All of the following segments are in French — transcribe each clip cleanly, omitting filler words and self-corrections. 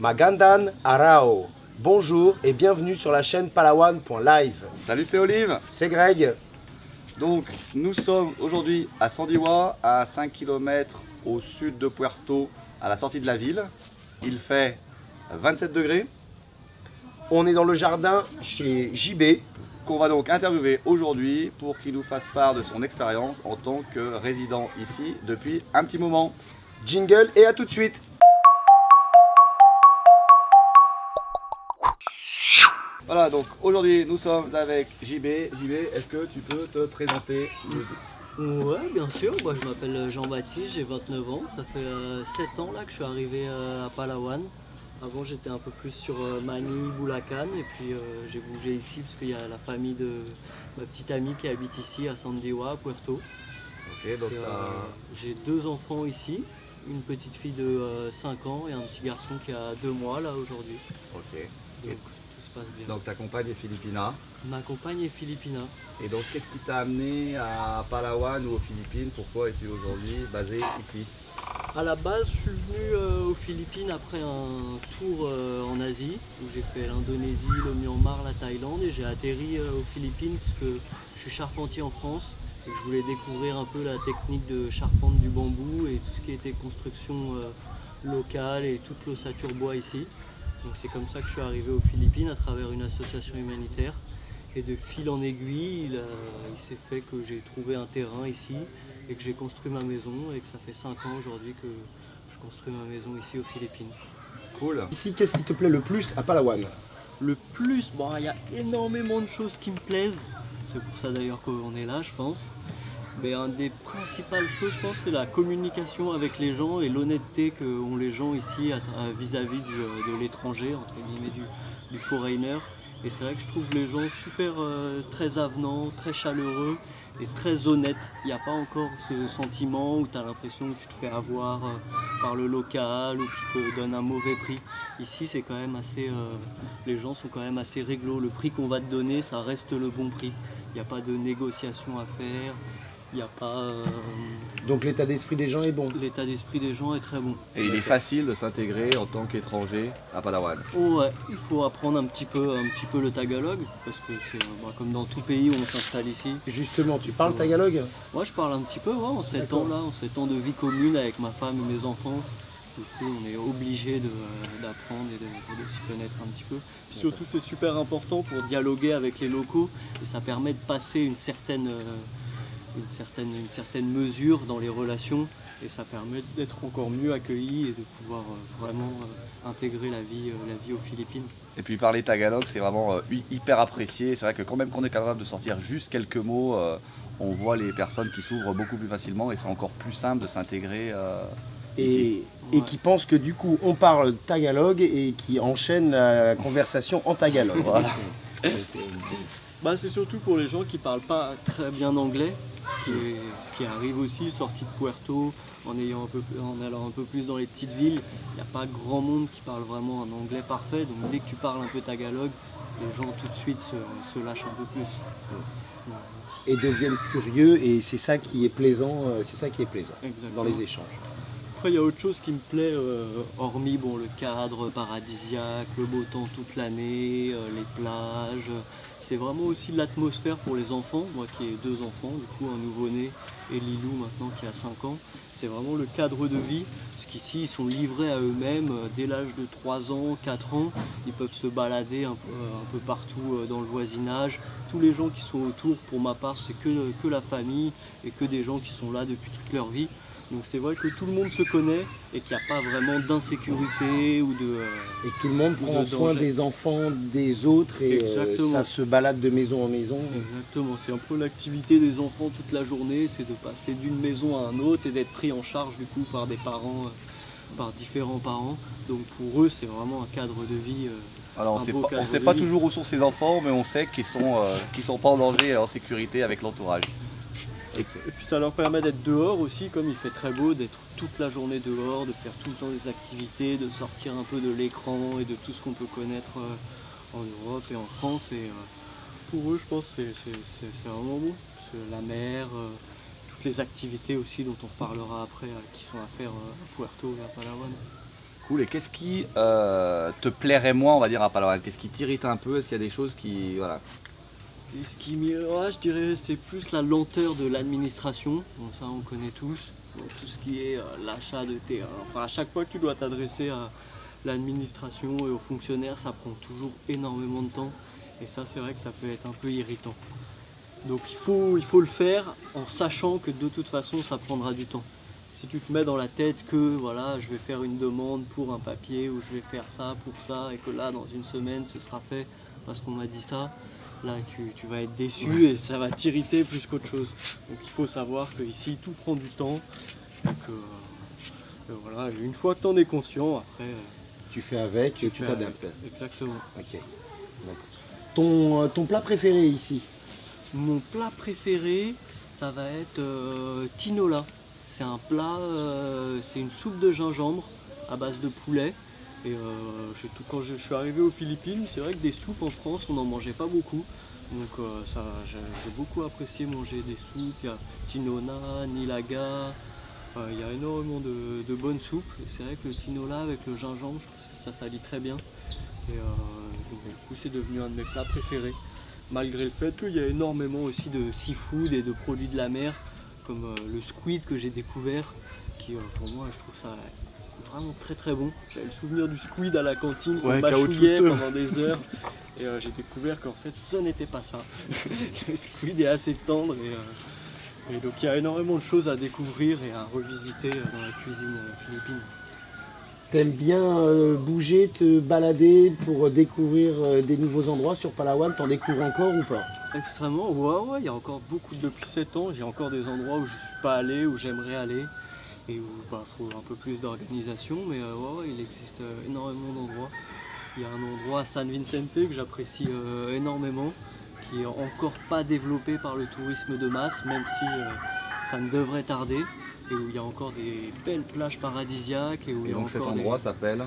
Magandan Arao. Bonjour et bienvenue sur la chaîne Palawan.live. Salut, c'est Olive. C'est Greg. Donc, nous sommes aujourd'hui à Sandiwa, à 5 km au sud de Puerto, à la sortie de la ville. Il fait 27 degrés. On est dans le jardin chez JB. Qu'on va donc interviewer aujourd'hui pour qu'il nous fasse part de son expérience en tant que résident ici depuis un petit moment. Jingle et à tout de suite. Voilà, donc aujourd'hui nous sommes avec JB. JB, est-ce que tu peux te présenter? Ouais, bien sûr. Moi, je m'appelle Jean-Baptiste, j'ai 29 ans. Ça fait 7 ans là que je suis arrivé à Palawan. Avant, j'étais un peu plus sur Manille, Bulacan, et puis j'ai bougé ici parce qu'il y a la famille de ma petite amie qui habite ici à Sandiwa, à Puerto. Ok, donc J'ai 2 enfants ici, une petite fille de 5 ans et un petit garçon qui a 2 mois là aujourd'hui. ok. Donc tout se passe bien. Donc ta compagne est Filipina. Ma compagne est Filipina. Et donc qu'est-ce qui t'a amené à Palawan ou aux Philippines? Pourquoi es-tu aujourd'hui basé ici? À la base, je suis venu aux Philippines après un tour en Asie où j'ai fait l'Indonésie, le Myanmar, la Thaïlande et j'ai atterri aux Philippines parce que je suis charpentier en France et que je voulais découvrir un peu la technique de charpente du bambou et tout ce qui était construction locale et toute l'ossature bois ici. Donc c'est comme ça que je suis arrivé aux Philippines à travers une association humanitaire. Et de fil en aiguille, il s'est fait que j'ai trouvé un terrain ici et que j'ai construit ma maison et que ça fait 5 ans aujourd'hui que je construis ma maison ici aux Philippines. Cool. Ici, qu'est-ce qui te plaît le plus à Palawan? Le plus, bon, il y a énormément de choses qui me plaisent. C'est pour ça d'ailleurs qu'on est là, je pense. Mais une des principales choses, je pense, c'est la communication avec les gens et l'honnêteté qu'ont les gens ici vis-à-vis de l'étranger, entre guillemets du foreigner. Et c'est vrai que je trouve les gens super très avenants, très chaleureux et très honnêtes. Il n'y a pas encore ce sentiment où tu as l'impression que tu te fais avoir par le local ou qu'il te donne un mauvais prix. Ici, c'est quand même assez, les gens sont quand même assez réglo. Le prix qu'on va te donner, ça reste le bon prix. Il n'y a pas de négociation à faire. Il n'y a pas. Donc l'état d'esprit des gens est bon. L'état d'esprit des gens est très bon. Et il est facile de s'intégrer en tant qu'étranger à Palawan. Oh ouais, il faut apprendre un petit peu le tagalog parce que c'est comme dans tout pays où on s'installe ici. Justement, tu parles tagalog? Moi je parle un petit peu, ouais, en 7 ans là, en 7 ans de vie commune avec ma femme et mes enfants. Du coup, on est obligé d'apprendre et de s'y connaître un petit peu. Puis surtout, c'est super important pour dialoguer avec les locaux et ça permet de passer une certaine mesure dans les relations et ça permet d'être encore mieux accueilli et de pouvoir vraiment intégrer la vie aux Philippines. Et puis parler tagalog, c'est vraiment hyper apprécié. C'est vrai que quand même qu'on est capable de sortir juste quelques mots, on voit les personnes qui s'ouvrent beaucoup plus facilement et c'est encore plus simple de s'intégrer ici. Et qui pensent que du coup on parle tagalog et qui enchaînent la conversation en tagalog. Voilà. Bah, c'est surtout pour les gens qui ne parlent pas très bien anglais, ce qui arrive aussi, sorti de Puerto, en allant un peu plus dans les petites villes. Il n'y a pas grand monde qui parle vraiment un anglais parfait, donc dès que tu parles un peu tagalog, les gens tout de suite se lâchent un peu plus. Et deviennent curieux et c'est ça qui est plaisant, Exactement. dans les échanges. Après, il y a autre chose qui me plaît, hormis le cadre paradisiaque, le beau temps toute l'année, les plages. C'est vraiment aussi l'atmosphère pour les enfants. Moi qui ai 2 enfants, du coup un nouveau-né et Lilou maintenant qui a 5 ans. C'est vraiment le cadre de vie, parce qu'ici ils sont livrés à eux-mêmes dès l'âge de 3 ans, 4 ans. Ils peuvent se balader un peu partout dans le voisinage. Tous les gens qui sont autour, pour ma part, c'est que la famille et que des gens qui sont là depuis toute leur vie. Donc c'est vrai que tout le monde se connaît et qu'il n'y a pas vraiment d'insécurité ou de... Et que tout le monde prend soin des enfants des autres et ça se balade de maison en maison. Exactement, c'est un peu l'activité des enfants toute la journée, c'est de passer d'une maison à un autre et d'être pris en charge du coup par des parents, par différents parents. Donc pour eux c'est vraiment un cadre de vie. Alors on ne sait pas toujours où sont ces enfants, mais on sait qu'ils sont pas en danger et en sécurité avec l'entourage. Et puis ça leur permet d'être dehors aussi, comme il fait très beau, d'être toute la journée dehors, de faire tout le temps des activités, de sortir un peu de l'écran et de tout ce qu'on peut connaître en Europe et en France. Et pour eux, je pense que c'est vraiment beau. Parce que la mer, toutes les activités aussi dont on reparlera après, qui sont à faire à Puerto et à Palawan. Cool. Et qu'est-ce qui te plairait moins, on va dire, à Palawan? Qu'est-ce qui t'irrite un peu? Est-ce qu'il y a des choses qui... Voilà. Et ce qui je dirais, c'est plus la lenteur de l'administration. Bon, ça, on connaît tous. Donc, tout ce qui est l'achat de terrain. Enfin, à chaque fois que tu dois t'adresser à l'administration et aux fonctionnaires, ça prend toujours énormément de temps. Et ça, c'est vrai que ça peut être un peu irritant. Donc, il faut le faire en sachant que de toute façon, ça prendra du temps. Si tu te mets dans la tête que voilà, je vais faire une demande pour un papier ou je vais faire ça pour ça et que là, dans une semaine, ce sera fait parce qu'on m'a dit ça, là tu vas être déçu et ça va t'irriter plus qu'autre chose. Donc il faut savoir que ici tout prend du temps. Donc voilà, une fois que tu en es conscient, après Tu fais avec, tu fais t'adaptes. avec. Exactement. Ok. Ton plat préféré ici? Mon plat préféré, ça va être tinola. C'est un plat, c'est une soupe de gingembre à base de poulet. Et quand je suis arrivé aux Philippines, c'est vrai que des soupes en France, on n'en mangeait pas beaucoup. Donc j'ai beaucoup apprécié manger des soupes. Il y a tinola, nilaga, il y a énormément de bonnes soupes. Et c'est vrai que le tinola avec le gingembre, je trouve que ça s'allie très bien. Et donc, du coup, c'est devenu un de mes plats préférés. Malgré le fait qu'il y a énormément aussi de seafood et de produits de la mer, comme le squid que j'ai découvert, qui pour moi, je trouve ça vraiment très très bon. J'avais le souvenir du squid à la cantine qu'on mâchouillait pendant des heures et j'ai découvert qu'en fait ce n'était pas ça. Le squid est assez tendre et donc il y a énormément de choses à découvrir et à revisiter dans la cuisine philippine. T'aimes bien bouger, te balader pour découvrir des nouveaux endroits sur Palawan? T'en découvres encore ou pas? Extrêmement, ouais, il y a encore beaucoup, depuis 7 ans, j'ai encore des endroits où je suis pas allé, où j'aimerais aller. Et où il faut un peu plus d'organisation, mais il existe énormément d'endroits. Il y a un endroit à San Vicente que j'apprécie énormément, qui est encore pas développé par le tourisme de masse, même si ça ne devrait tarder, et où il y a encore des belles plages paradisiaques. Et donc cet endroit s'appelle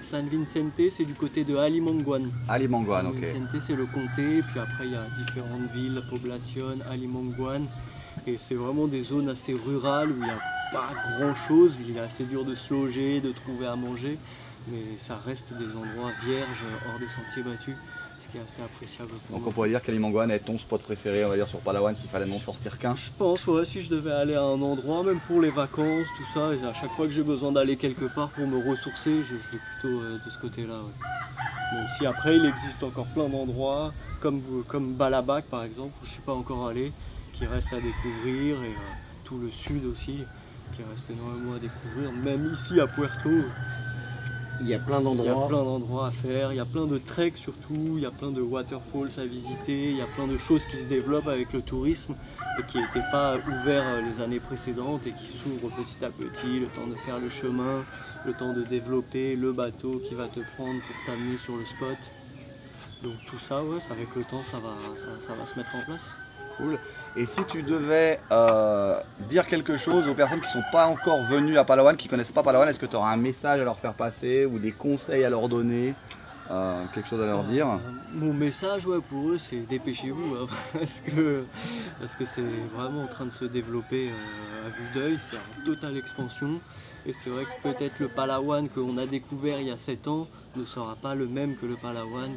San Vicente, c'est du côté de Alimanguan. Alimanguan, ok. San Vicente, c'est le comté, puis après il y a différentes villes, Poblacion, Alimanguan, et c'est vraiment des zones assez rurales où il y a pas grand chose, il est assez dur de se loger, de trouver à manger, mais ça reste des endroits vierges hors des sentiers battus, ce qui est assez appréciable pour Donc moi. on pourrait dire qu'Alimanguan est ton spot préféré, on va dire, sur Palawan, s'il fallait n'en sortir qu'un. Je pense, si je devais aller à un endroit, même pour les vacances, tout ça, et à chaque fois que j'ai besoin d'aller quelque part pour me ressourcer, je vais plutôt de ce côté-là. Ouais. Même si après il existe encore plein d'endroits, comme Balabac par exemple, où je ne suis pas encore allé, qui reste à découvrir, et tout le sud aussi, qui reste énormément à découvrir. Même ici à Puerto, Il y a plein il y a d'endroits. plein d'endroits à faire, il y a plein de treks surtout, il y a plein de waterfalls à visiter, il y a plein de choses qui se développent avec le tourisme et qui n'étaient pas ouverts les années précédentes et qui s'ouvrent petit à petit, le temps de faire le chemin, le temps de développer le bateau qui va te prendre pour t'amener sur le spot. Donc tout ça, avec le temps, ça va se mettre en place. Cool. Et si tu devais dire quelque chose aux personnes qui ne sont pas encore venues à Palawan, qui ne connaissent pas Palawan, est-ce que tu auras un message à leur faire passer ou des conseils à leur donner, quelque chose à leur dire? Mon message pour eux, c'est dépêchez-vous hein, parce que c'est vraiment en train de se développer à vue d'œil, c'est en totale expansion. Et c'est vrai que peut-être le Palawan qu'on a découvert il y a 7 ans ne sera pas le même que le Palawan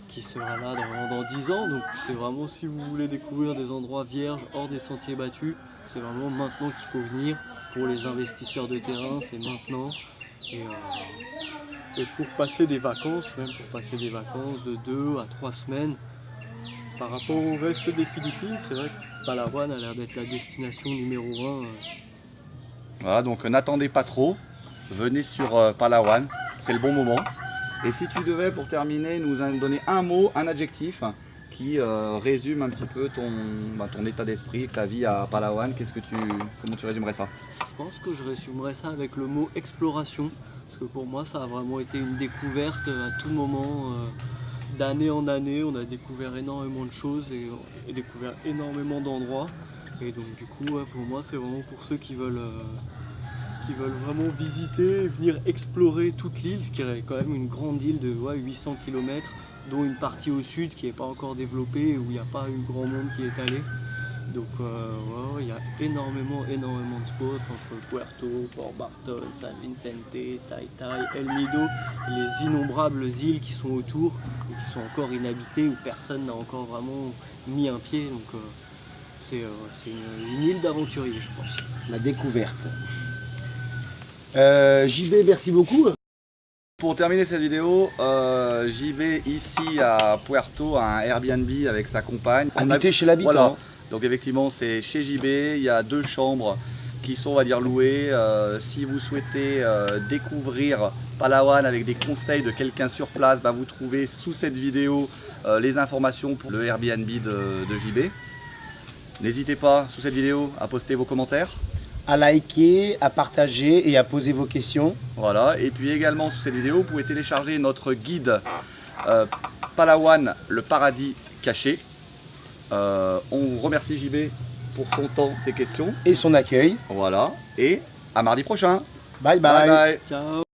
qui sera là dans 10 ans. Donc c'est vraiment, si vous voulez découvrir des endroits vierges hors des sentiers battus, c'est vraiment maintenant qu'il faut venir. Pour les investisseurs de terrain, c'est maintenant. Et pour passer des vacances, même pour passer des vacances de 2 à 3 semaines, par rapport au reste des Philippines, c'est vrai que Palawan a l'air d'être la destination numéro 1. Voilà, donc n'attendez pas trop, venez sur Palawan, c'est le bon moment. Et si tu devais, pour terminer, nous donner un mot, un adjectif qui résume un petit peu ton état d'esprit, ta vie à Palawan, comment tu résumerais ça? Je pense que je résumerais ça avec le mot exploration, parce que pour moi ça a vraiment été une découverte à tout moment, d'année en année, on a découvert énormément de choses et découvert énormément d'endroits. Et donc du coup, pour moi c'est vraiment pour ceux qui veulent vraiment visiter, venir explorer toute l'île, qui est quand même une grande île de 800 km, dont une partie au sud qui n'est pas encore développée, où il n'y a pas eu grand monde qui est allé. Donc ouais, il y a énormément de spots entre Puerto, Port Barton, San Vicente, Tai, El Nido, les innombrables îles qui sont autour et qui sont encore inhabitées où personne n'a encore vraiment mis un pied. Donc c'est une île d'aventuriers, je pense. La découverte. JB, merci beaucoup. Pour terminer cette vidéo, JB ici à Puerto, à un Airbnb avec sa compagne. Habité chez l'habitant. Voilà. Donc effectivement c'est chez JB, il y a 2 chambres qui sont on va dire louées. Si vous souhaitez découvrir Palawan avec des conseils de quelqu'un sur place, vous trouvez sous cette vidéo les informations pour le Airbnb de JB. N'hésitez pas sous cette vidéo à poster vos commentaires. À liker, à partager et à poser vos questions. Voilà, et puis également sous cette vidéo, vous pouvez télécharger notre guide Palawan, le paradis caché. On remercie JB pour son temps, ses questions. Et son accueil. Voilà, et à mardi prochain. Bye bye. Bye bye. Ciao.